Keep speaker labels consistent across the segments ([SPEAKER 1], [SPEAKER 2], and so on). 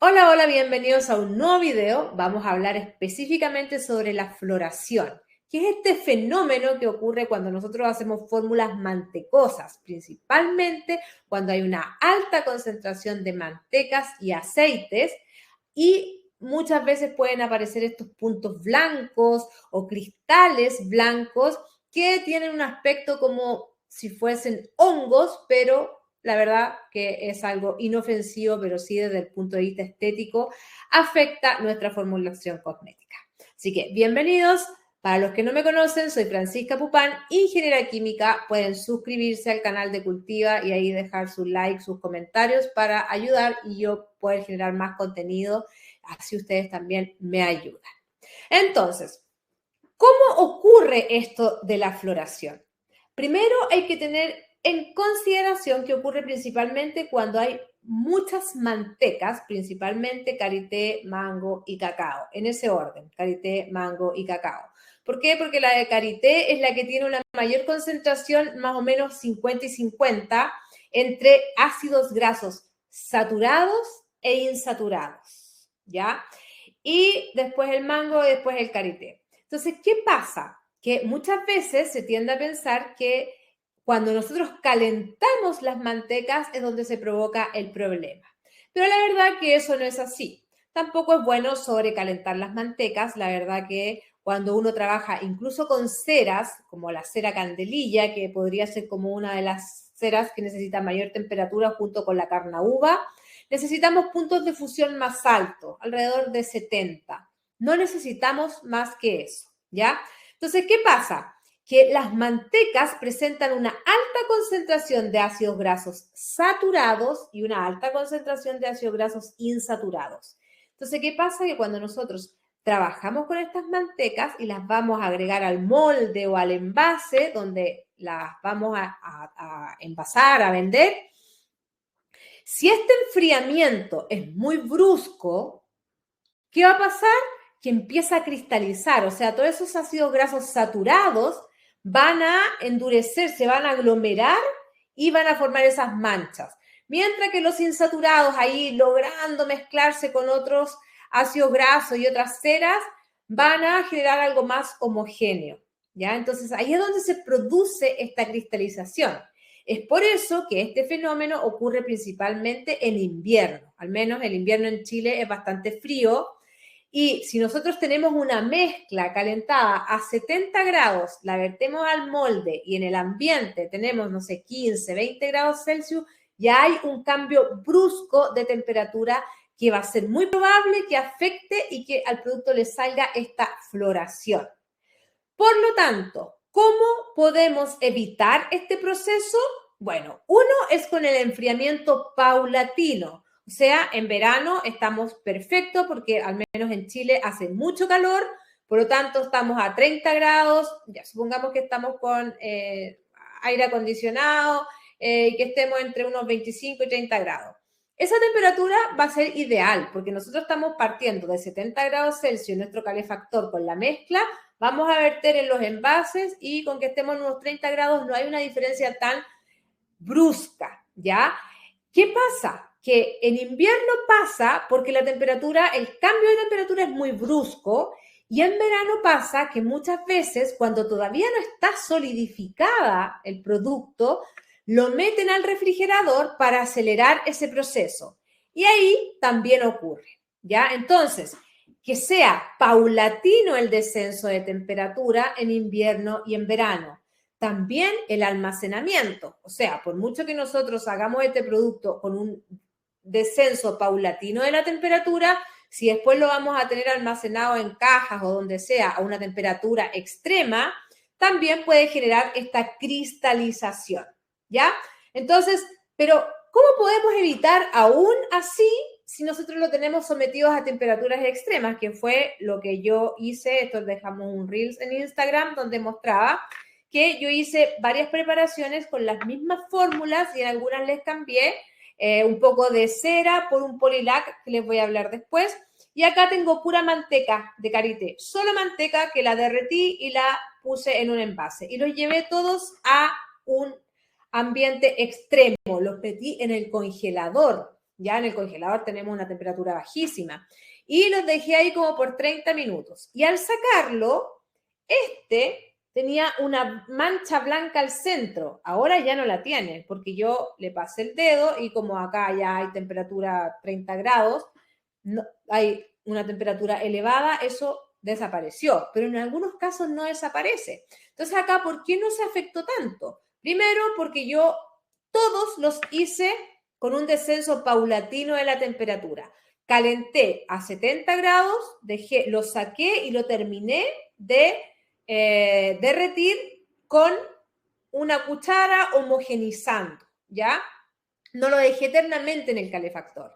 [SPEAKER 1] Hola, hola, bienvenidos a un nuevo video. Vamos a hablar específicamente sobre la floración, que es este fenómeno que ocurre cuando nosotros hacemos fórmulas mantecosas, principalmente cuando hay una alta concentración de mantecas y aceites y muchas veces pueden aparecer estos puntos blancos o cristales blancos que tienen un aspecto como si fuesen hongos, pero la verdad que es algo inofensivo, pero sí desde el punto de vista estético afecta nuestra formulación cosmética. Así que bienvenidos. Para los que no me conocen, soy Francisca Pupán, ingeniera química. Pueden suscribirse al canal de Cultiva y ahí dejar su like, sus comentarios para ayudar y yo poder generar más contenido. Así ustedes también me ayudan. Entonces, ¿cómo ocurre esto de la floración? Primero hay que tener en consideración que ocurre principalmente cuando hay muchas mantecas, principalmente karité, mango y cacao, en ese orden, karité, mango y cacao. ¿Por qué? Porque la de karité es la que tiene una mayor concentración, más o menos 50 y 50, entre ácidos grasos saturados e insaturados, ¿ya? Y después el mango y después el karité. Entonces, ¿qué pasa? Que muchas veces se tiende a pensar que cuando nosotros calentamos las mantecas es donde se provoca el problema. Pero la verdad que eso no es así. Tampoco es bueno sobrecalentar las mantecas. La verdad que cuando uno trabaja incluso con ceras, como la cera candelilla, que podría ser como una de las ceras que necesita mayor temperatura junto con la carnauba, necesitamos puntos de fusión más altos, alrededor de 70. No necesitamos más que eso, ¿ya? Entonces, ¿qué pasa? Que las mantecas presentan una alta concentración de ácidos grasos saturados y una alta concentración de ácidos grasos insaturados. Entonces, ¿qué pasa? Que cuando nosotros trabajamos con estas mantecas y las vamos a agregar al molde o al envase donde las vamos a envasar, a vender, si este enfriamiento es muy brusco, ¿qué va a pasar? Que empieza a cristalizar, o sea, todos esos ácidos grasos saturados van a endurecer, se van a aglomerar y van a formar esas manchas. Mientras que los insaturados ahí logrando mezclarse con otros ácidos grasos y otras ceras, van a generar algo más homogéneo, ¿ya? Entonces ahí es donde se produce esta cristalización. Es por eso que este fenómeno ocurre principalmente en invierno. Al menos el invierno en Chile es bastante frío. Y si nosotros tenemos una mezcla calentada a 70 grados, la vertemos al molde y en el ambiente tenemos, no sé, 15, 20 grados Celsius, ya hay un cambio brusco de temperatura que va a ser muy probable que afecte y que al producto le salga esta floración. Por lo tanto, ¿cómo podemos evitar este proceso? Bueno, uno es con el enfriamiento paulatino. O sea, en verano estamos perfectos porque al menos en Chile hace mucho calor, por lo tanto estamos a 30 grados, ya supongamos que estamos con aire acondicionado y que estemos entre unos 25 y 30 grados. Esa temperatura va a ser ideal porque nosotros estamos partiendo de 70 grados Celsius en nuestro calefactor con la mezcla, vamos a verter en los envases y con que estemos en unos 30 grados no hay una diferencia tan brusca, ¿ya? ¿Qué pasa? Que en invierno pasa porque la temperatura, el cambio de temperatura es muy brusco y en verano pasa que muchas veces cuando todavía no está solidificada el producto, lo meten al refrigerador para acelerar ese proceso. Y ahí también ocurre, ¿ya? Entonces, que sea paulatino el descenso de temperatura en invierno y en verano. También el almacenamiento, o sea, por mucho que nosotros hagamos este producto con un descenso paulatino de la temperatura, si después lo vamos a tener almacenado en cajas o donde sea a una temperatura extrema, también puede generar esta cristalización, ¿ya? Entonces, pero ¿cómo podemos evitar aún así si nosotros lo tenemos sometidos a temperaturas extremas? Que fue lo que yo hice, esto dejamos un Reels en Instagram donde mostraba que yo hice varias preparaciones con las mismas fórmulas y en algunas les cambié un poco de cera por un polilac que les voy a hablar después. Y acá tengo pura manteca de karité, solo manteca que la derretí y la puse en un envase. Y los llevé todos a un ambiente extremo, los metí en el congelador Ya en el congelador tenemos una temperatura bajísima. Y los dejé ahí como por 30 minutos. Y al sacarlo, tenía una mancha blanca al centro. Ahora ya no la tiene, porque yo le pasé el dedo y como acá ya hay temperatura 30 grados, no, hay una temperatura elevada, eso desapareció, pero en algunos casos no desaparece. Entonces acá, ¿por qué no se afectó tanto? Primero, porque yo todos los hice con un descenso paulatino de la temperatura. Calenté a 70 grados, lo saqué y lo terminé de derretir con una cuchara homogenizando, ¿ya? No lo dejé eternamente en el calefactor.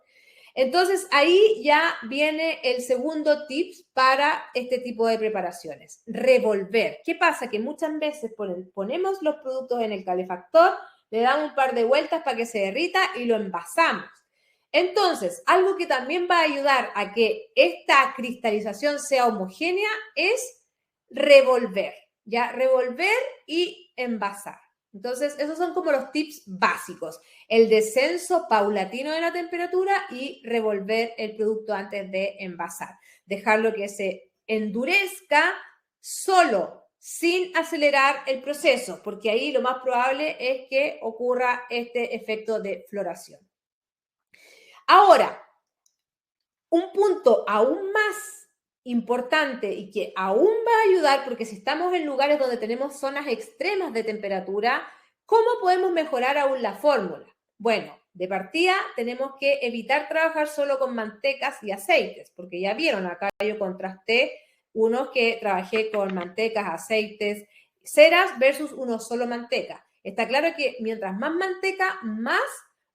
[SPEAKER 1] Entonces, ahí ya viene el segundo tip para este tipo de preparaciones. Revolver. ¿Qué pasa? Que muchas veces ponemos los productos en el calefactor, le damos un par de vueltas para que se derrita y lo envasamos. Entonces, algo que también va a ayudar a que esta cristalización sea homogénea es revolver, ¿ya? Revolver y envasar. Entonces, esos son como los tips básicos. El descenso paulatino de la temperatura y revolver el producto antes de envasar. Dejarlo que se endurezca solo, sin acelerar el proceso, porque ahí lo más probable es que ocurra este efecto de floración. Ahora, un punto aún más importante y que aún va a ayudar, porque si estamos en lugares donde tenemos zonas extremas de temperatura, ¿cómo podemos mejorar aún la fórmula? Bueno, de partida tenemos que evitar trabajar solo con mantecas y aceites, porque ya vieron, acá yo contrasté unos que trabajé con mantecas, aceites, ceras versus uno solo manteca. Está claro que mientras más manteca, más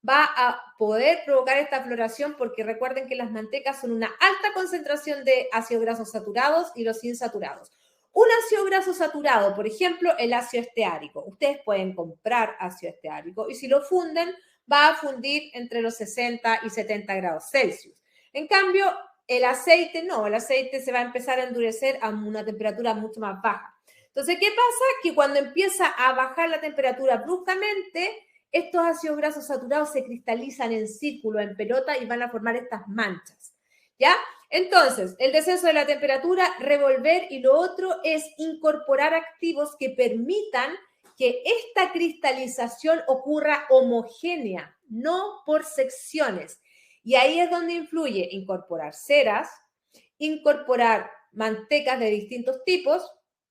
[SPEAKER 1] va a poder provocar esta floración porque recuerden que las mantecas son una alta concentración de ácidos grasos saturados y los insaturados. Un ácido graso saturado, por ejemplo, el ácido esteárico. Ustedes pueden comprar ácido esteárico y si lo funden, va a fundir entre los 60 y 70 grados Celsius. En cambio, el aceite no, el aceite se va a empezar a endurecer a una temperatura mucho más baja. Entonces, ¿qué pasa? Que cuando empieza a bajar la temperatura bruscamente, estos ácidos grasos saturados se cristalizan en círculo, en pelota y van a formar estas manchas, ¿ya? Entonces, el descenso de la temperatura, revolver y lo otro es incorporar activos que permitan que esta cristalización ocurra homogénea, no por secciones. Y ahí es donde influye incorporar ceras, incorporar mantecas de distintos tipos,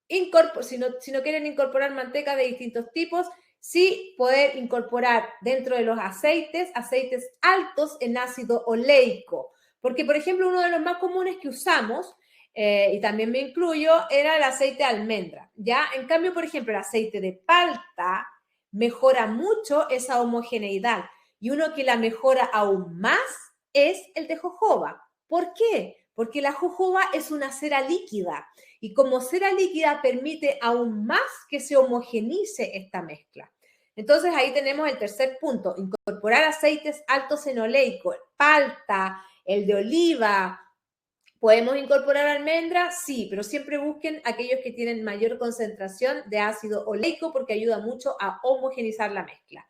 [SPEAKER 1] si no quieren incorporar mantecas de distintos tipos, sí poder incorporar dentro de los aceites altos en ácido oleico. Porque, por ejemplo, uno de los más comunes que usamos, y también me incluyo, era el aceite de almendra, ¿ya? En cambio, por ejemplo, el aceite de palta mejora mucho esa homogeneidad. Y uno que la mejora aún más es el de jojoba. ¿Por qué? Porque la jojoba es una cera líquida y como cera líquida permite aún más que se homogenice esta mezcla. Entonces ahí tenemos el tercer punto, incorporar aceites altos en oleico, palta, el de oliva. ¿Podemos incorporar almendra? Sí, pero siempre busquen aquellos que tienen mayor concentración de ácido oleico porque ayuda mucho a homogenizar la mezcla.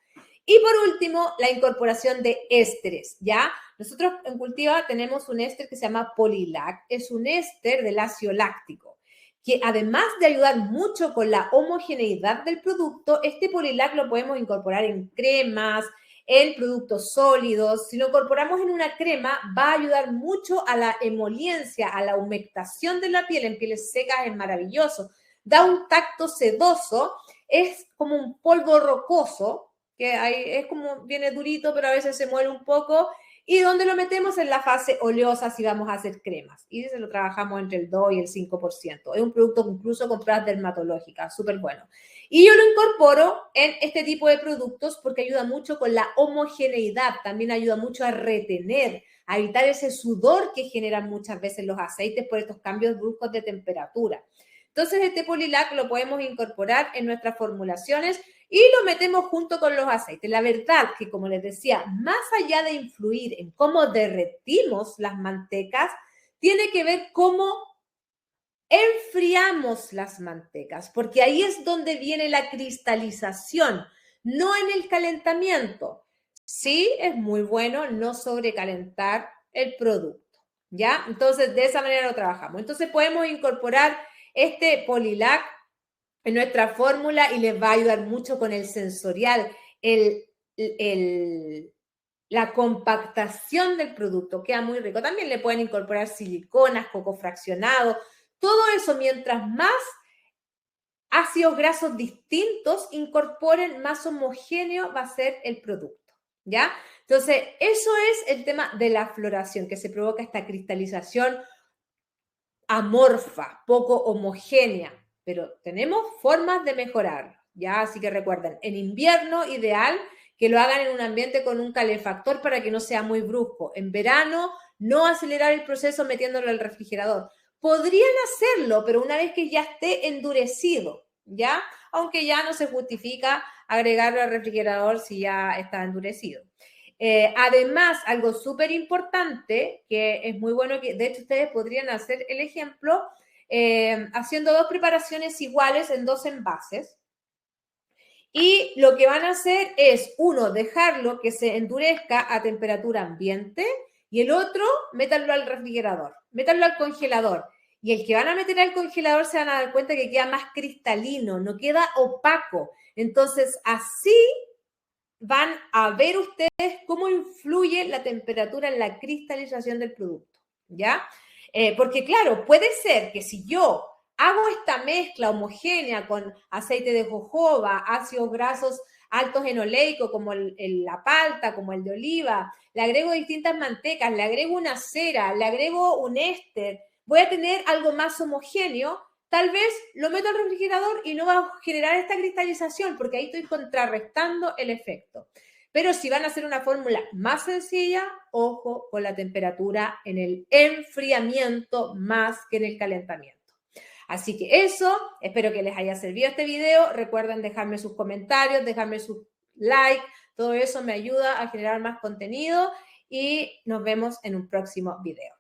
[SPEAKER 1] Y por último, la incorporación de ésteres, ¿ya? Nosotros en Cultiva tenemos un éster que se llama Polilac, es un éster del ácido láctico, que además de ayudar mucho con la homogeneidad del producto, este Polilac lo podemos incorporar en cremas, en productos sólidos. Si lo incorporamos en una crema, va a ayudar mucho a la emoliencia, a la humectación de la piel. En pieles secas es maravilloso. Da un tacto sedoso, es como un polvo rocoso, que es como, viene durito, pero a veces se muele un poco, y donde lo metemos en la fase oleosa si vamos a hacer cremas. Y se lo trabajamos entre el 2 y el 5%. Es un producto incluso con pruebas dermatológicas, súper bueno. Y yo lo incorporo en este tipo de productos porque ayuda mucho con la homogeneidad, también ayuda mucho a retener, a evitar ese sudor que generan muchas veces los aceites por estos cambios bruscos de temperatura. Entonces, este Polilac lo podemos incorporar en nuestras formulaciones y lo metemos junto con los aceites. La verdad que, como les decía, más allá de influir en cómo derretimos las mantecas, tiene que ver cómo enfriamos las mantecas, porque ahí es donde viene la cristalización, no en el calentamiento. Sí, es muy bueno no sobrecalentar el producto, ¿ya? Entonces, de esa manera lo trabajamos. Entonces, podemos incorporar este Polilac en nuestra fórmula y les va a ayudar mucho con el sensorial, la compactación del producto, queda muy rico. También le pueden incorporar siliconas, coco fraccionado, todo eso mientras más ácidos grasos distintos incorporen, más homogéneo va a ser el producto, ¿ya? Entonces, eso es el tema de la floración, que se provoca esta cristalización amorfa, poco homogénea, pero tenemos formas de mejorarlo, ¿ya? Así que recuerden, en invierno ideal que lo hagan en un ambiente con un calefactor para que no sea muy brusco. En verano, no acelerar el proceso metiéndolo al refrigerador. Podrían hacerlo, pero una vez que ya esté endurecido, ¿ya? Aunque ya no se justifica agregarlo al refrigerador si ya está endurecido. Además, algo súper importante, que es muy bueno, que de hecho ustedes podrían hacer el ejemplo haciendo 2 preparaciones iguales en 2 envases. Y lo que van a hacer es, uno, dejarlo que se endurezca a temperatura ambiente y el otro, métanlo al refrigerador, métanlo al congelador. Y el que van a meter al congelador se van a dar cuenta que queda más cristalino, no queda opaco. Entonces, así van a ver ustedes cómo influye la temperatura en la cristalización del producto, ¿ya? Porque claro, puede ser que si yo hago esta mezcla homogénea con aceite de jojoba, ácidos grasos altos en oleico, como la palta, como el de oliva, le agrego distintas mantecas, le agrego una cera, le agrego un éster, voy a tener algo más homogéneo. Tal vez lo meto al refrigerador y no va a generar esta cristalización porque ahí estoy contrarrestando el efecto. Pero si van a hacer una fórmula más sencilla, ojo con la temperatura en el enfriamiento más que en el calentamiento. Así que eso, espero que les haya servido este video. Recuerden dejarme sus comentarios, dejarme sus likes, todo eso me ayuda a generar más contenido y nos vemos en un próximo video.